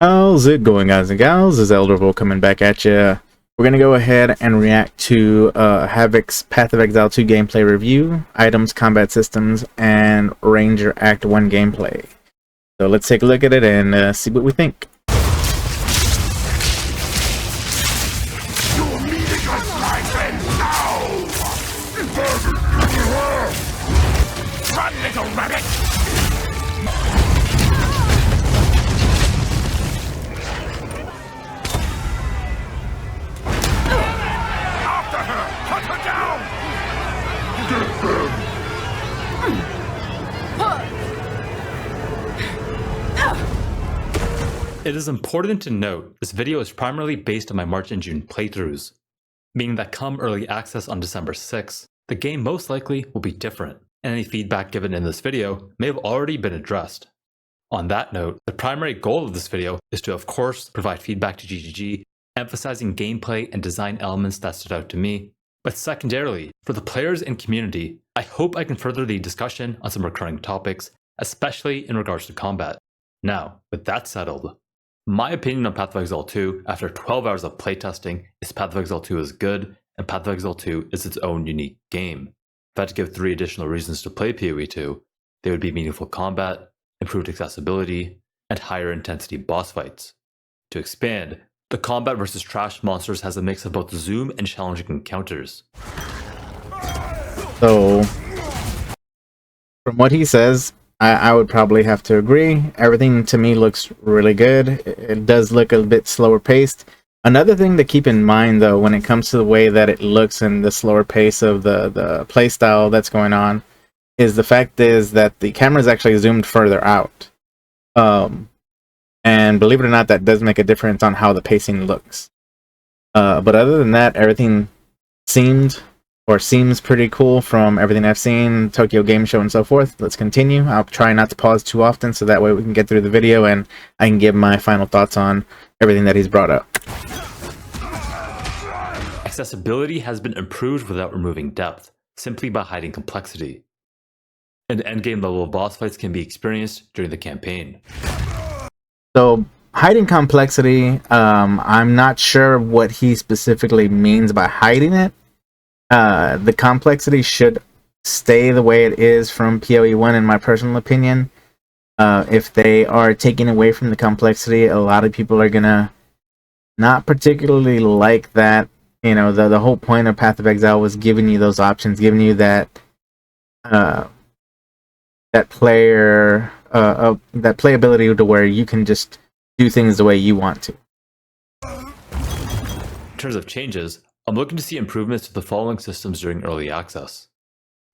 How's it going, guys and gals? This is ElderofWoe coming back at you. We're going to go ahead and react to Havoc's Path of Exile 2 gameplay review, items, combat systems, and Ranger Act 1 gameplay. So let's take a look at it and see what we think. You're meeting us, my friend, now! Run, little rabbit! After her! Hunt her down! Get them! It is important to note this video is primarily based on my March and June playthroughs, meaning that come early access on December 6th, the game most likely will be different, and any feedback given in this video may have already been addressed. On that note, the primary goal of this video is to of course provide feedback to GGG, emphasizing gameplay and design elements that stood out to me, but secondarily, for the players and community, I hope I can further the discussion on some recurring topics, especially in regards to combat. Now, with that settled, my opinion on Path of Exile 2 after 12 hours of playtesting is Path of Exile 2 is good, and Path of Exile 2 is its own unique game. If I had to give 3 additional reasons to play PoE 2, they would be meaningful combat, improved accessibility, and higher intensity boss fights. To expand, the combat versus trash monsters has a mix of both zoom and challenging encounters. So, from what he says, I would probably have to agree. Everything to me looks really good. It does look a bit slower paced. Another thing to keep in mind, though, when it comes to the way that it looks and the slower pace of the play style that's going on, is the fact is that the camera is actually zoomed further out. And believe it or not, that does make a difference on how the pacing looks. But other than that, everything seems pretty cool from everything I've seen, Tokyo Game Show and so forth. Let's continue. I'll try not to pause too often so that way we can get through the video and I can give my final thoughts on everything that he's brought up. Accessibility has been improved without removing depth, simply by hiding complexity. And endgame level boss fights can be experienced during the campaign. So, hiding complexity, I'm not sure what he specifically means by hiding it. The complexity should stay the way it is from PoE 1 in my personal opinion. If they are taking away from the complexity, a lot of people are gonna not particularly like that. You know, the whole point of Path of Exile was giving you those options, giving you that that playability to where you can just do things the way you want to. In terms of changes, I'm looking to see improvements to the following systems during early access.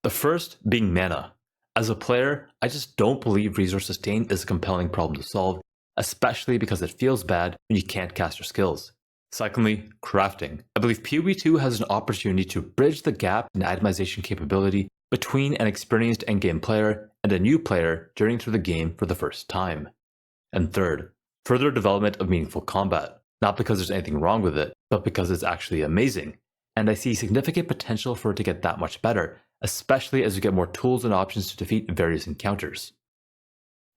The first being mana. As a player, I just don't believe resource sustain is a compelling problem to solve, especially because it feels bad when you can't cast your skills. Secondly, crafting. I believe PoE 2 has an opportunity to bridge the gap in itemization capability between an experienced endgame player and a new player journeying through the game for the first time. And third, further development of meaningful combat. Not because there's anything wrong with it, but because it's actually amazing, and I see significant potential for it to get that much better, especially as we get more tools and options to defeat various encounters.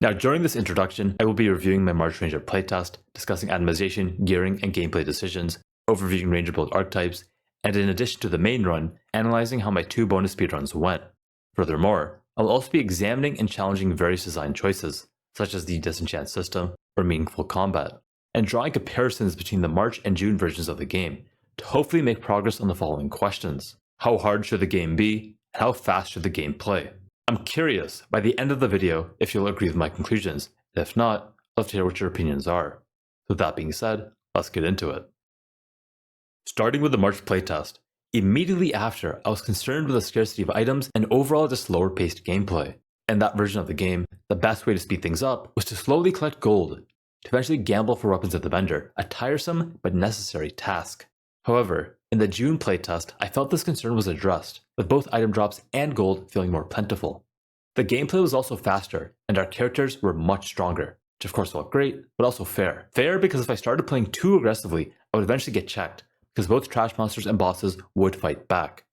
Now, during this introduction, I will be reviewing my March Ranger playtest, discussing itemization, gearing, and gameplay decisions, overviewing Ranger build archetypes, and in addition to the main run, analyzing how my 2 bonus speedruns went. Furthermore, I will also be examining and challenging various design choices, such as the disenchant system or meaningful combat, and drawing comparisons between the March and June versions of the game, to hopefully make progress on the following questions. How hard should the game be, and how fast should the game play? I'm curious, by the end of the video, if you'll agree with my conclusions, and if not, I'd love to hear what your opinions are. With that being said, let's get into it. Starting with the March playtest, immediately after, I was concerned with the scarcity of items and overall just slower paced gameplay. In that version of the game, the best way to speed things up was to slowly collect gold, to eventually gamble for weapons at the vendor, a tiresome but necessary task. However, in the June playtest, I felt this concern was addressed, with both item drops and gold feeling more plentiful. The gameplay was also faster, and our characters were much stronger, which of course felt great, but also fair. Fair because if I started playing too aggressively, I would eventually get checked, because both trash monsters and bosses would fight back.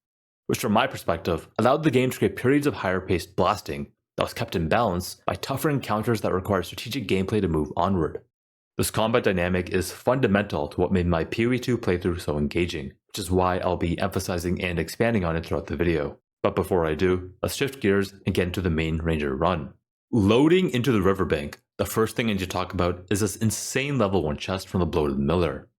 Which from my perspective, allowed the game to create periods of higher paced blasting, that was kept in balance by tougher encounters that required strategic gameplay to move onward. This combat dynamic is fundamental to what made my PoE2 playthrough so engaging, which is why I'll be emphasizing and expanding on it throughout the video. But before I do, let's shift gears and get into the main ranger run. Loading into the riverbank, the first thing I need to talk about is this insane level 1 chest from the Bloated Miller.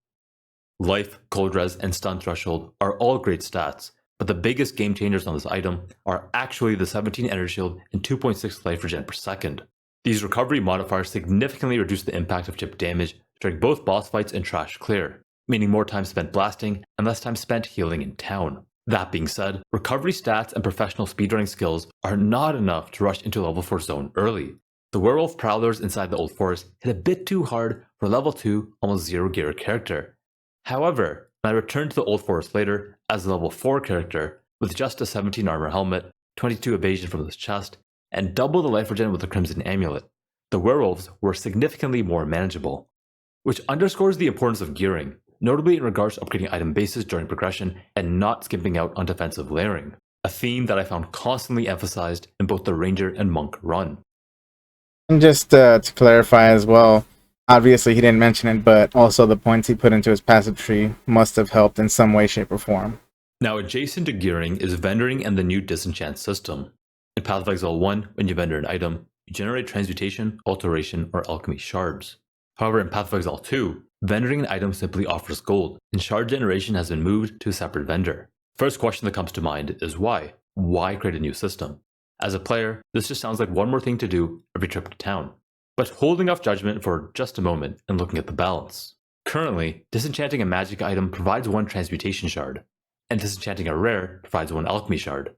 Life, cold res, and stun threshold are all great stats, but the biggest game changers on this item are actually the 17 energy shield and 2.6 life regen per second. These recovery modifiers significantly reduce the impact of chip damage during both boss fights and trash clear, meaning more time spent blasting and less time spent healing in town. That being said, recovery stats and professional speedrunning skills are not enough to rush into level 4 zone early. The werewolf prowlers inside the Old Forest hit a bit too hard for level 2 almost 0 gear character. However, when I returned to the Old Forest later as a level 4 character with just a 17 armor helmet, 22 evasion from this chest, and double the life regen with the Crimson Amulet, the werewolves were significantly more manageable, which underscores the importance of gearing, notably in regards to upgrading item bases during progression and not skimping out on defensive layering, a theme that I found constantly emphasized in both the Ranger and Monk run. And just to clarify as well, obviously he didn't mention it, but also the points he put into his passive tree must have helped in some way, shape, or form. Now, adjacent to gearing is vendoring and the new disenchant system. In Path of Exile 1, when you vendor an item, you generate transmutation, alteration, or alchemy shards. However, in Path of Exile 2, vendoring an item simply offers gold, and shard generation has been moved to a separate vendor. First question that comes to mind is why? Why create a new system? As a player, this just sounds like one more thing to do every trip to town. But holding off judgment for just a moment and looking at the balance. Currently, disenchanting a magic item provides 1 transmutation shard, and disenchanting a rare provides 1 alchemy shard.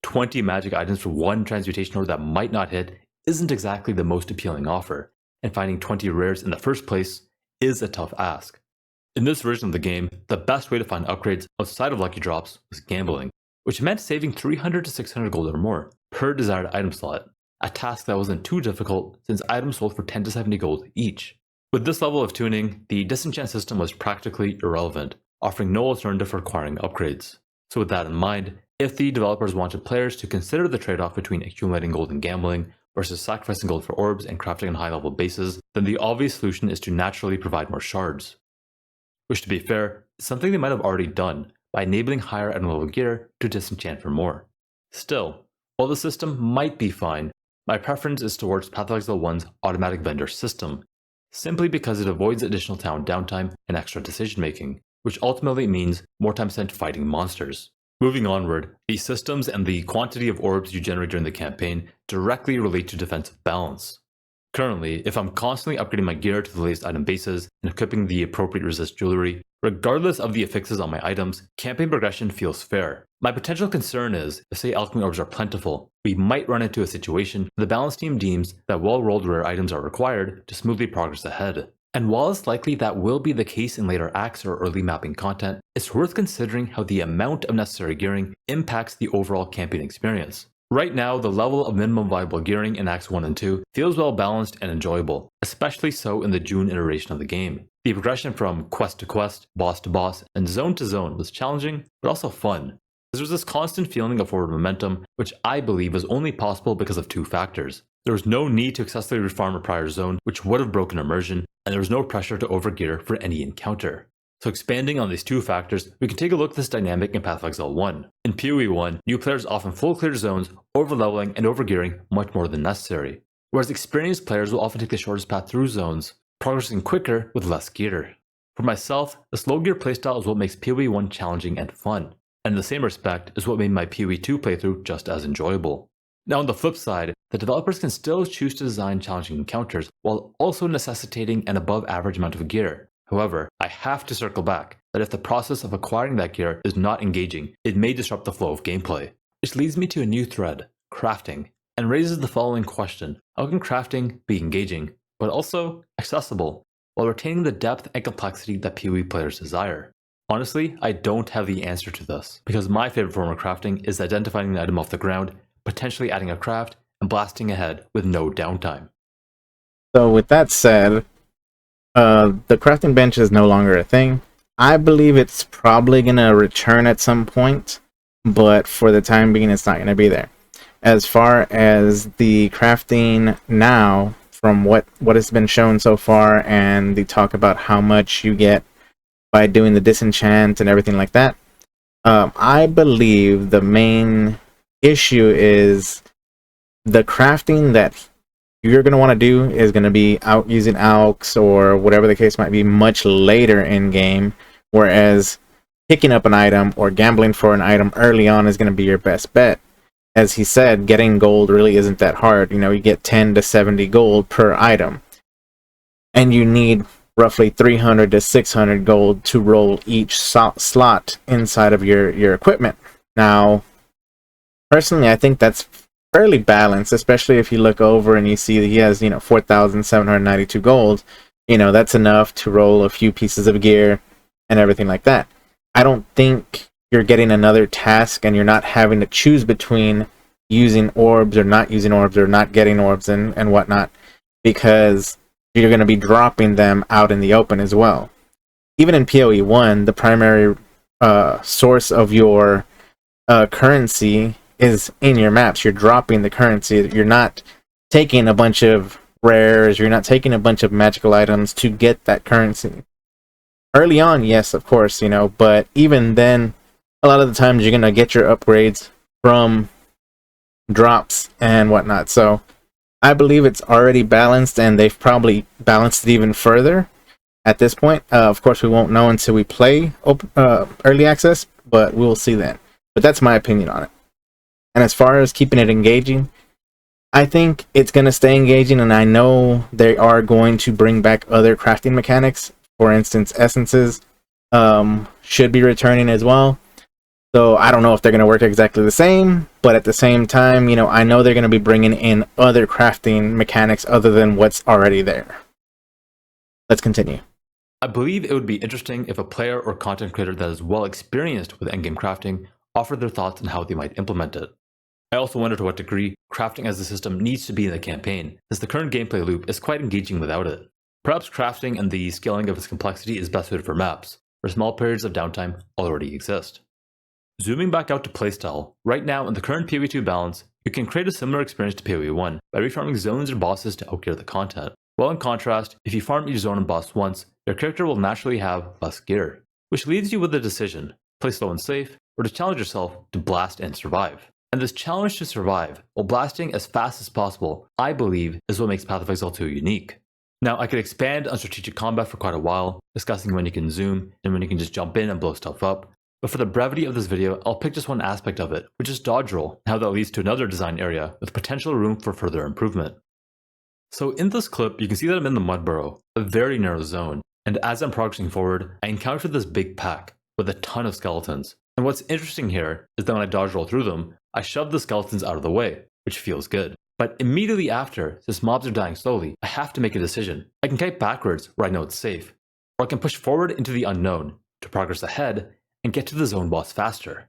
20 magic items for 1 transmutation order that might not hit isn't exactly the most appealing offer, and finding 20 rares in the first place is a tough ask. In this version of the game, the best way to find upgrades outside of lucky drops was gambling, which meant saving 300 to 600 gold or more per desired item slot, a task that wasn't too difficult since items sold for 10 to 70 gold each. With this level of tuning, the disenchant system was practically irrelevant, offering no alternative for acquiring upgrades. So with that in mind, if the developers wanted players to consider the trade-off between accumulating gold and gambling versus sacrificing gold for orbs and crafting on high-level bases, then the obvious solution is to naturally provide more shards. Which, to be fair, is something they might have already done by enabling higher item level gear to disenchant for more. Still, while the system might be fine, my preference is towards Path of Exile 1's automatic vendor system, simply because it avoids additional town downtime and extra decision making, which ultimately means more time spent fighting monsters. Moving onward, these systems and the quantity of orbs you generate during the campaign directly relate to defensive balance. Currently, if I'm constantly upgrading my gear to the latest item bases and equipping the appropriate resist jewelry, regardless of the affixes on my items, campaign progression feels fair. My potential concern is, if say alchemy orbs are plentiful, we might run into a situation where the balance team deems that well-rolled rare items are required to smoothly progress ahead. And while it's likely that will be the case in later acts or early mapping content, it's worth considering how the amount of necessary gearing impacts the overall campaign experience. Right now, the level of minimum viable gearing in Acts 1 and 2 feels well balanced and enjoyable, especially so in the June iteration of the game. The progression from quest to quest, boss to boss, and zone to zone was challenging, but also fun. There was this constant feeling of forward momentum, which I believe was only possible because of 2 factors. There was no need to excessively refarm a prior zone, which would have broken immersion, and there was no pressure to overgear for any encounter. So expanding on these 2 factors, we can take a look at this dynamic in Path of Exile 1. In PoE 1, new players often full clear zones, overleveling and overgearing much more than necessary, whereas experienced players will often take the shortest path through zones, progressing quicker with less gear. For myself, the slow gear playstyle is what makes PoE 1 challenging and fun, and in the same respect is what made my PoE 2 playthrough just as enjoyable. Now on the flip side, the developers can still choose to design challenging encounters while also necessitating an above average amount of gear. However, I have to circle back that if the process of acquiring that gear is not engaging, it may disrupt the flow of gameplay. Which leads me to a new thread, crafting, and raises the following question: how can crafting be engaging, but also accessible, while retaining the depth and complexity that PoE players desire? Honestly, I don't have the answer to this, because my favorite form of crafting is identifying an item off the ground, potentially adding a craft, and blasting ahead with no downtime. So with that said, the crafting bench is no longer a thing. I believe it's probably going to return at some point, but for the time being, it's not going to be there. As far as the crafting now from what has been shown so far, and they talk about how much you get by doing the disenchant and everything like that. I believe the main issue is the crafting that you're going to want to do is going to be out using AUX or whatever the case might be much later in game, whereas picking up an item or gambling for an item early on is going to be your best bet. As he said, getting gold really isn't that hard. You know, you get 10 to 70 gold per item, and you need roughly 300 to 600 gold to roll each slot inside of your equipment. Now, personally, I think that's fairly balanced, especially if you look over and you see that he has, 4,792 gold. That's enough to roll a few pieces of gear and everything like that. I don't think you're getting another task and you're not having to choose between using orbs or not using orbs or not getting orbs and whatnot, because you're going to be dropping them out in the open as well. Even in PoE 1, the primary source of your currency is in your maps. You're dropping the currency. You're not taking a bunch of rares. You're not taking a bunch of magical items to get that currency. Early on, yes, of course, but even then, a lot of the times you're going to get your upgrades from drops and whatnot. So I believe it's already balanced, and they've probably balanced it even further at this point. Of course, we won't know until we play early access, but we'll see then. But that's my opinion on it. And as far as keeping it engaging, I think it's going to stay engaging, and I know they are going to bring back other crafting mechanics. For instance, essences should be returning as well. So I don't know if they're going to work exactly the same, but at the same time, I know they're going to be bringing in other crafting mechanics other than what's already there. Let's continue. I believe it would be interesting if a player or content creator that is well experienced with endgame crafting offered their thoughts on how they might implement it. I also wonder to what degree crafting as a system needs to be in the campaign, as the current gameplay loop is quite engaging without it. Perhaps crafting and the scaling of its complexity is best suited for maps, where small periods of downtime already exist. Zooming back out to playstyle, right now in the current PoE 2 balance, you can create a similar experience to PoE 1 by refarming zones or bosses to outgear the content. While in contrast, if you farm each zone and boss once, your character will naturally have less gear, which leaves you with the decision, play slow and safe, or to challenge yourself to blast and survive. And this challenge to survive, while blasting as fast as possible, I believe is what makes Path of Exile 2 unique. Now, I could expand on strategic combat for quite a while, discussing when you can zoom and when you can just jump in and blow stuff up, but for the brevity of this video, I'll pick just one aspect of it, which is dodge roll, and how that leads to another design area with potential room for further improvement. So in this clip, you can see that I'm in the Mud Burrow, a very narrow zone, and as I'm progressing forward, I encountered this big pack with a ton of skeletons. And what's interesting here is that when I dodge roll through them, I shove the skeletons out of the way, which feels good. But immediately after, since mobs are dying slowly, I have to make a decision. I can kite backwards where I know it's safe, or I can push forward into the unknown to progress ahead and get to the zone boss faster.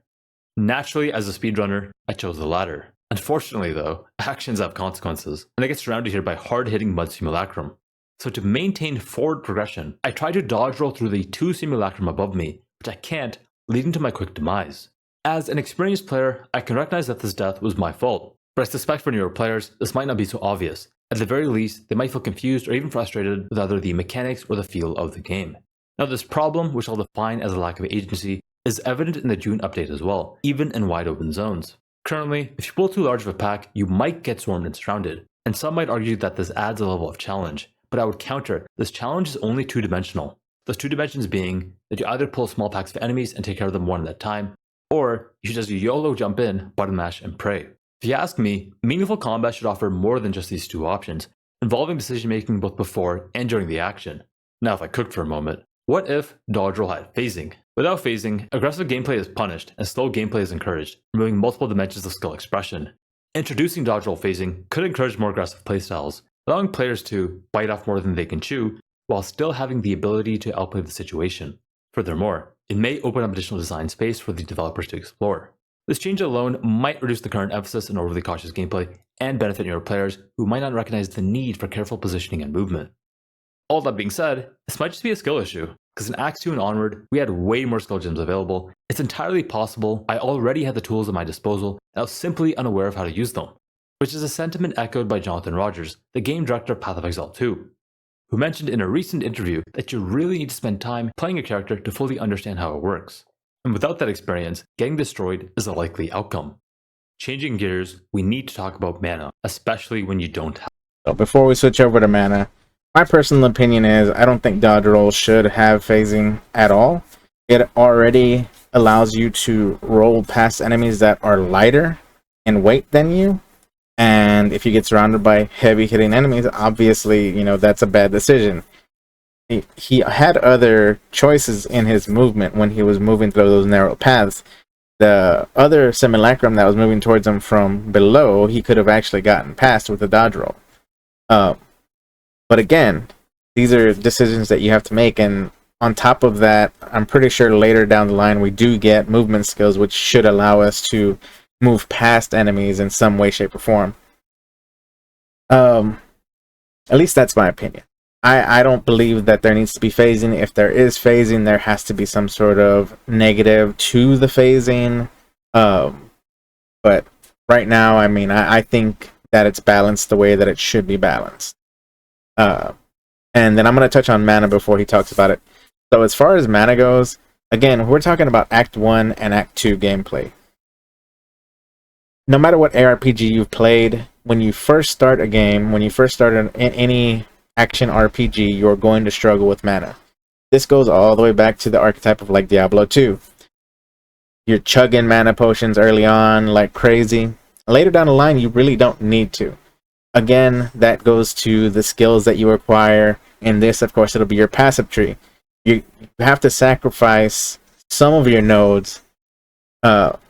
Naturally, as a speedrunner, I chose the latter. Unfortunately though, actions have consequences, and I get surrounded here by hard-hitting mud simulacrum. So to maintain forward progression, I try to dodge roll through the 2 simulacrum above me, which I can't, leading to my quick demise. As an experienced player, I can recognize that this death was my fault, but I suspect for newer players, this might not be so obvious. At the very least, they might feel confused or even frustrated with either the mechanics or the feel of the game. Now this problem, which I'll define as a lack of agency, is evident in the June update as well, even in wide open zones. Currently, if you pull too large of a pack, you might get swarmed and surrounded, and some might argue that this adds a level of challenge, but I would counter, this challenge is only 2-dimensional. Those 2 dimensions being that you either pull small packs of enemies and take care of them one at a time, or you should just YOLO jump in, button mash, and pray. If you ask me, meaningful combat should offer more than just these 2 options, involving decision making both before and during the action. Now if I cooked for a moment, what if dodge roll had phasing? Without phasing, aggressive gameplay is punished and slow gameplay is encouraged, removing multiple dimensions of skill expression. Introducing dodge roll phasing could encourage more aggressive playstyles, allowing players to bite off more than they can chew, while still having the ability to outplay the situation. Furthermore, it may open up additional design space for the developers to explore. This change alone might reduce the current emphasis on overly cautious gameplay and benefit newer players who might not recognize the need for careful positioning and movement. All that being said, this might just be a skill issue, because in Acts 2 and onward, we had way more skill gems available. It's entirely possible I already had the tools at my disposal and I was simply unaware of how to use them. which is a sentiment echoed by Jonathan Rogers, the game director of Path of Exile 2, who mentioned in a recent interview that you really need to spend time playing a character to fully understand how it works. And without that experience, getting destroyed is a likely outcome. Changing gears, we need to talk about mana, especially when you don't have. So before we switch over to mana, my personal opinion is I don't think dodge rolls should have phasing at all. It already allows you to roll past enemies that are lighter in weight than you. And if you get surrounded by heavy hitting enemies, obviously, that's a bad decision. He had other choices in his movement when he was moving through those narrow paths. The other simulacrum that was moving towards him from below, he could have actually gotten past with a dodge roll. But again, these are decisions that you have to make, and on top of that, I'm pretty sure later down the line we do get movement skills which should allow us to move past enemies in some way, shape, or form. At least that's my opinion. I don't believe that there needs to be phasing. If there is phasing, there has to be some sort of negative to the phasing. But right now, I think that it's balanced the way that it should be balanced. And then I'm going to touch on mana before he talks about it. So as far as mana goes, again, we're talking about Act 1 and Act 2 gameplay. No matter what ARPG you've played, when you first start a game, when you first start any action RPG, you're going to struggle with mana. This goes all the way back to the archetype of like Diablo 2. You're chugging mana potions early on like crazy. Later down the line, you really don't need to. Again, that goes to the skills that you acquire. In this, of course, it'll be your passive tree. You have to sacrifice some of your nodes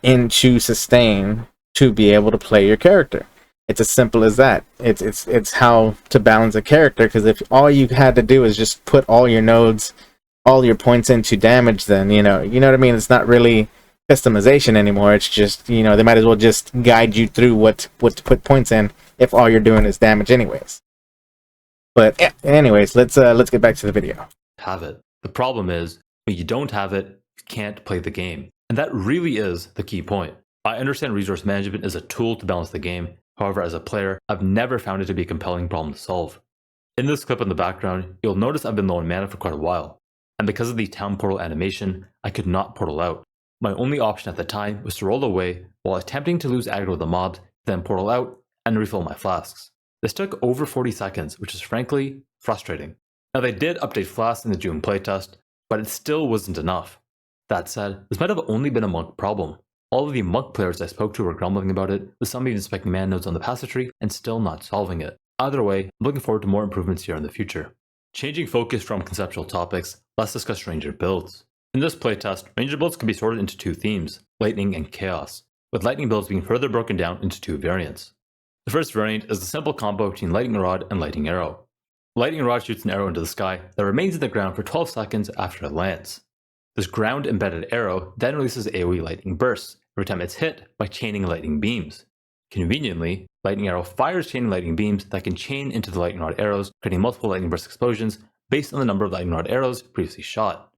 into sustain to be able to play your character. It's as simple as that. It's how to balance a character, because if all you had to do is just put all your nodes, all your points into damage, then you know what I mean. It's not really customization anymore. It's just they might as well just guide you through what to put points in if all you're doing is damage anyways. But anyways, let's get back to the video. Have it. The problem is when you don't have it, you can't play the game, and that really is the key point. I understand resource management is a tool to balance the game. However, as a player, I've never found it to be a compelling problem to solve. In this clip in the background, you'll notice I've been low on mana for quite a while, and because of the town portal animation, I could not portal out. My only option at the time was to roll away while attempting to lose aggro with the mobs, then portal out and refill my flasks. This took over 40 seconds, which is frankly frustrating. Now they did update flasks in the June playtest, but it still wasn't enough. That said, this might have only been a monk problem. All of the monk players I spoke to were grumbling about it, with some even specking mana nodes on the passive tree and still not solving it. Either way, I'm looking forward to more improvements here in the future. Changing focus from conceptual topics, let's discuss ranger builds. In this playtest, ranger builds can be sorted into two themes, lightning and chaos, with lightning builds being further broken down into two variants. The first variant is the simple combo between lightning rod and lightning arrow. Lightning rod shoots an arrow into the sky that remains in the ground for 12 seconds after it lands. This ground embedded arrow then releases AoE lightning bursts every time it's hit by chaining lightning beams. Conveniently, lightning arrow fires chaining lightning beams that can chain into the lightning rod arrows, creating multiple lightning burst explosions based on the number of lightning rod arrows previously shot.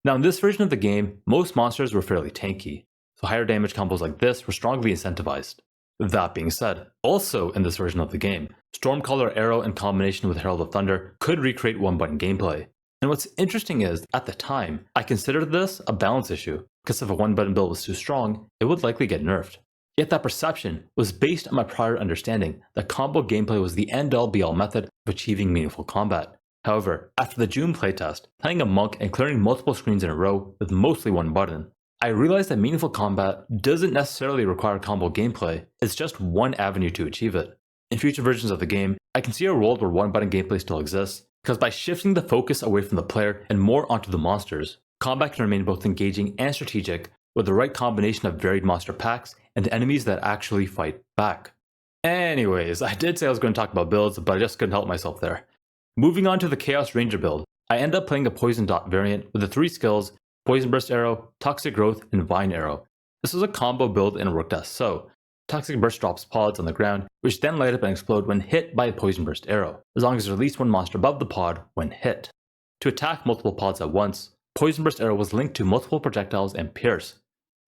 Now in this version of the game, most monsters were fairly tanky, so higher damage combos like this were strongly incentivized. That being said, also in this version of the game, Stormcaller Arrow in combination with Herald of Thunder could recreate one-button gameplay. And what's interesting is, at the time, I considered this a balance issue, because if a one-button build was too strong, it would likely get nerfed. Yet that perception was based on my prior understanding that combo gameplay was the end-all be-all method of achieving meaningful combat. However, after the June playtest, playing a monk and clearing multiple screens in a row with mostly one button, I realized that meaningful combat doesn't necessarily require combo gameplay, it's just one avenue to achieve it. In future versions of the game, I can see a world where one-button gameplay still exists, because by shifting the focus away from the player and more onto the monsters, combat can remain both engaging and strategic with the right combination of varied monster packs and enemies that actually fight back. Anyways, I did say I was going to talk about builds, but I just couldn't help myself there. Moving on to the Chaos Ranger build, I end up playing a Poison Dot variant with the three skills Poison Burst Arrow, Toxic Growth, and Vine Arrow. This was a combo build and it worked as so. Toxic Burst drops pods on the ground, which then light up and explode when hit by a Poison Burst Arrow, as long as there's at least one monster above the pod when hit. To attack multiple pods at once, Poison Burst Arrow was linked to multiple projectiles and pierce,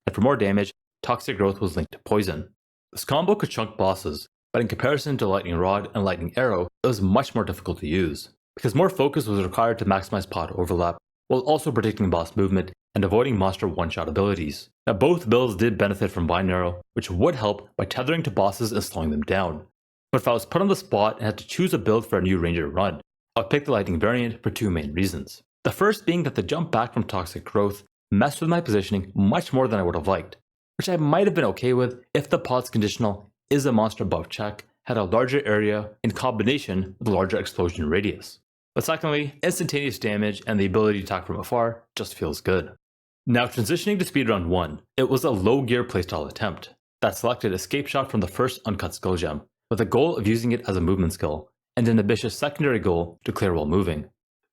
and for more damage, Toxic Growth was linked to poison. This combo could chunk bosses, but in comparison to Lightning Rod and Lightning Arrow, it was much more difficult to use, because more focus was required to maximize pod overlap, while also predicting boss movement and avoiding monster one-shot abilities. Now both builds did benefit from Vine Arrow, which would help by tethering to bosses and slowing them down. But if I was put on the spot and had to choose a build for a new ranger run, I would pick the Lightning variant for two main reasons. The first being that the jump back from Toxic Growth messed with my positioning much more than I would have liked, which I might have been okay with if the pod's conditional is a monster buff check had a larger area in combination with a larger explosion radius. But secondly, instantaneous damage and the ability to attack from afar just feels good. Now transitioning to speedrun 1, it was a low gear playstyle attempt that selected Escape Shot from the first uncut skill gem, with the goal of using it as a movement skill, and an ambitious secondary goal to clear while moving.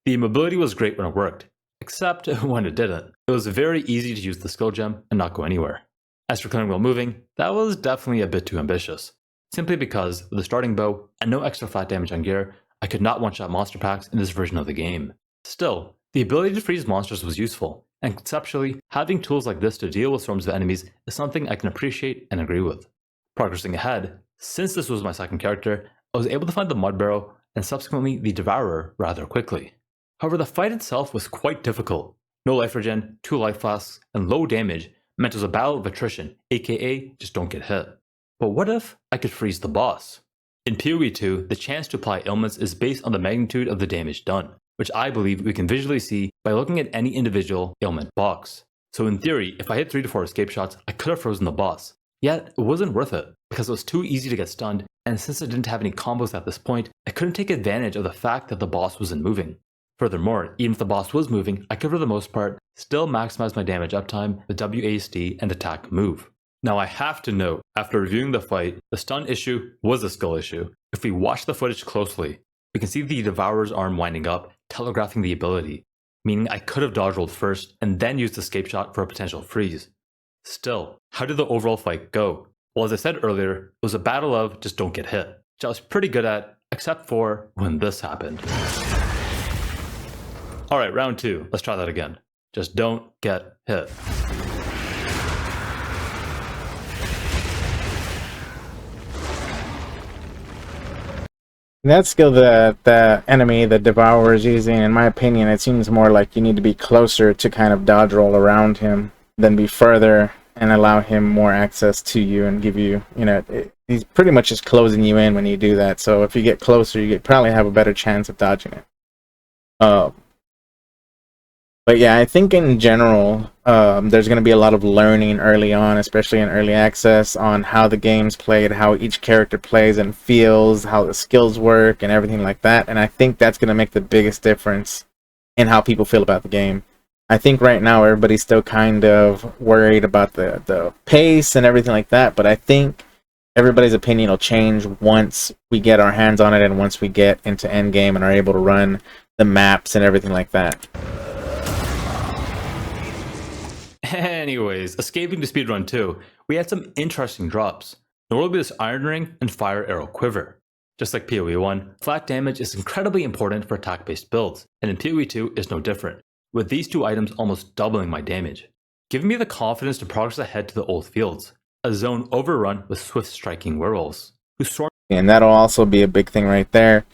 The mobility was great when it worked, except when it didn't. It was very easy to use the skill gem and not go anywhere. As for clearing while moving, that was definitely a bit too ambitious, simply because with a starting bow and no extra flat damage on gear, I could not one-shot monster packs in this version of the game. Still, the ability to freeze monsters was useful, and conceptually, having tools like this to deal with swarms of enemies is something I can appreciate and agree with. Progressing ahead, since this was my second character, I was able to find the Mud Barrow and subsequently the Devourer rather quickly. However, the fight itself was quite difficult. No life regen, 2 life flasks, and low damage meant it was a battle of attrition, aka just don't get hit. But what if I could freeze the boss? In PoE 2, the chance to apply ailments is based on the magnitude of the damage done, which I believe we can visually see by looking at any individual ailment box. So in theory, if I hit 3 to 4 escape shots, I could have frozen the boss. Yet, it wasn't worth it, because it was too easy to get stunned, and since I didn't have any combos at this point, I couldn't take advantage of the fact that the boss wasn't moving. Furthermore, even if the boss was moving, I could for the most part still maximize my damage uptime with WASD and attack move. Now I have to note, after reviewing the fight, the stun issue was a skill issue. If we watch the footage closely, we can see the Devourer's arm winding up, telegraphing the ability, meaning I could have dodge rolled first and then used the escape shot for a potential freeze. Still, how did the overall fight go? Well, as I said earlier, it was a battle of just don't get hit, which I was pretty good at, except for when this happened. Alright, round 2, let's try that again. Just don't get hit. That skill that the enemy, the Devourer, is using, in my opinion, it seems more like you need to be closer to kind of dodge roll around him than be further and allow him more access to you and give you, he's pretty much just closing you in when you do that. So if you get closer, you probably have a better chance of dodging it. But yeah, I think in general, there's going to be a lot of learning early on, especially in early access, on how the game's played, how each character plays and feels, how the skills work, and everything like that. And I think that's going to make the biggest difference in how people feel about the game. I think right now everybody's still kind of worried about the pace and everything like that, but I think everybody's opinion will change once we get our hands on it and once we get into endgame and are able to run the maps and everything like that. Anyways, escaping to speedrun 2, we had some interesting drops, notably this Iron Ring and Fire Arrow Quiver. Just like PoE 1, flat damage is incredibly important for attack-based builds, and in PoE 2 is no different, with these two items almost doubling my damage, giving me the confidence to progress ahead to the old fields, a zone overrun with swift striking werewolves, who swarm. And that'll also be a big thing right there.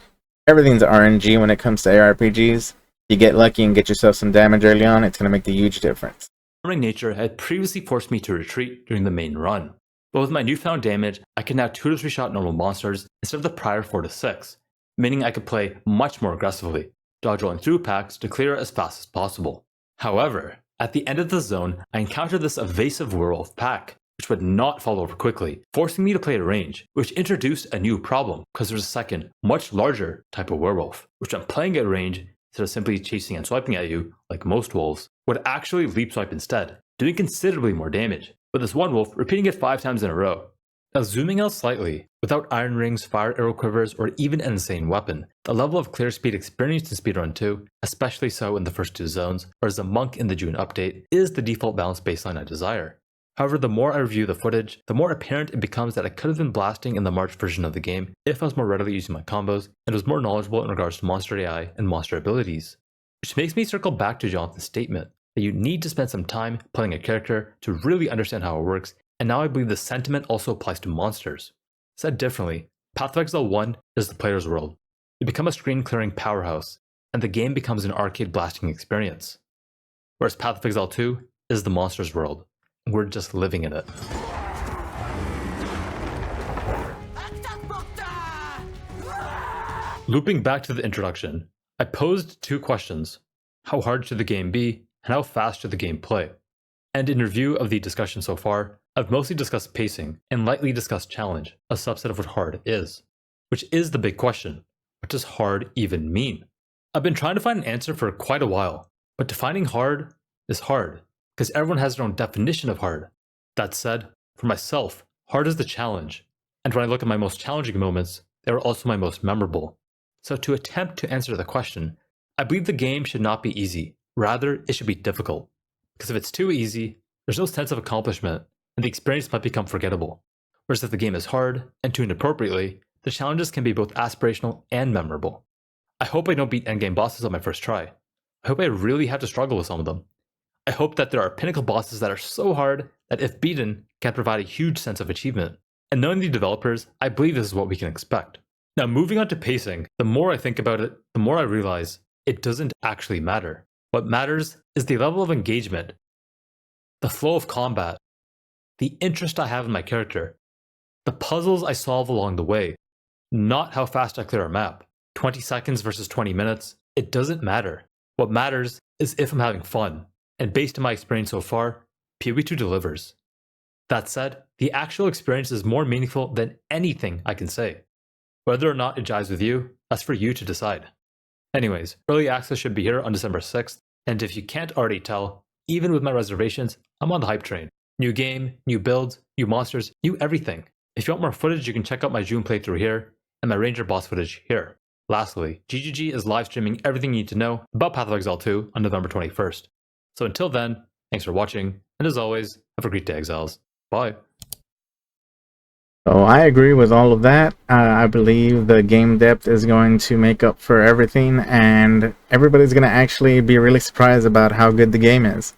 Everything's RNG when it comes to ARPGs. You get lucky and get yourself some damage early on, it's going to make the huge difference. Nature had previously forced me to retreat during the main run, but with my newfound damage, I could now 2 to 3 shot normal monsters instead of the prior 4 to 6, meaning I could play much more aggressively, dodge rolling through packs to clear as fast as possible. However, at the end of the zone, I encountered this evasive werewolf pack, which would not fall over quickly, forcing me to play at range, which introduced a new problem because there's a second, much larger type of werewolf, which I'm playing at range instead of simply chasing and swiping at you like most wolves, would actually leap swipe instead, doing considerably more damage, with this one wolf repeating it 5 times in a row. Now zooming out slightly, without Iron Rings, Fire Arrow Quivers, or even an insane weapon, the level of clear speed experienced in speedrun 2, especially so in the first 2 zones, or as a monk in the June update, is the default balance baseline I desire. However, the more I review the footage, the more apparent it becomes that I could have been blasting in the March version of the game if I was more readily using my combos and was more knowledgeable in regards to monster AI and monster abilities. Which makes me circle back to Jonathan's statement that you need to spend some time playing a character to really understand how it works, and now I believe the sentiment also applies to monsters. Said differently, Path of Exile 1 is the player's world. You become a screen-clearing powerhouse, and the game becomes an arcade-blasting experience. Whereas Path of Exile 2 is the monster's world, and we're just living in it. Looping back to the introduction, I posed 2 questions. How hard should the game be, and how fast should the game play? And in review of the discussion so far, I've mostly discussed pacing and lightly discussed challenge, a subset of what hard is. Which is the big question. What does hard even mean? I've been trying to find an answer for quite a while, but defining hard is hard, because everyone has their own definition of hard. That said, for myself, hard is the challenge, and when I look at my most challenging moments, they are also my most memorable. So to attempt to answer the question, I believe the game should not be easy, rather it should be difficult. Because if it's too easy, there's no sense of accomplishment, and the experience might become forgettable. Whereas if the game is hard, and tuned appropriately, the challenges can be both aspirational and memorable. I hope I don't beat endgame bosses on my first try. I hope I really have to struggle with some of them. I hope that there are pinnacle bosses that are so hard that if beaten, can provide a huge sense of achievement. And knowing the developers, I believe this is what we can expect. Now moving on to pacing, the more I think about it, the more I realize it doesn't actually matter. What matters is the level of engagement, the flow of combat, the interest I have in my character, the puzzles I solve along the way, not how fast I clear a map. 20 seconds versus 20 minutes, it doesn't matter. What matters is if I'm having fun, and based on my experience so far, PoE2 delivers. That said, the actual experience is more meaningful than anything I can say. Whether or not it jives with you, that's for you to decide. Anyways, early access should be here on December 6th, and if you can't already tell, even with my reservations, I'm on the hype train. New game, new builds, new monsters, new everything. If you want more footage, you can check out my June playthrough here, and my Ranger boss footage here. Lastly, GGG is live streaming everything you need to know about Path of Exile 2 on November 21st. So until then, thanks for watching, and as always, have a great day, Exiles. Bye. So I agree with all of that. I believe the game depth is going to make up for everything, and everybody's going to actually be really surprised about how good the game is.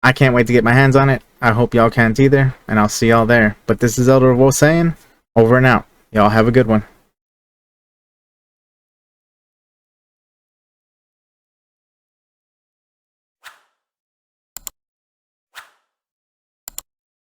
I can't wait to get my hands on it. I hope y'all can't either, and I'll see y'all there. But this is ElderofWoe saying, over and out. Y'all have a good one.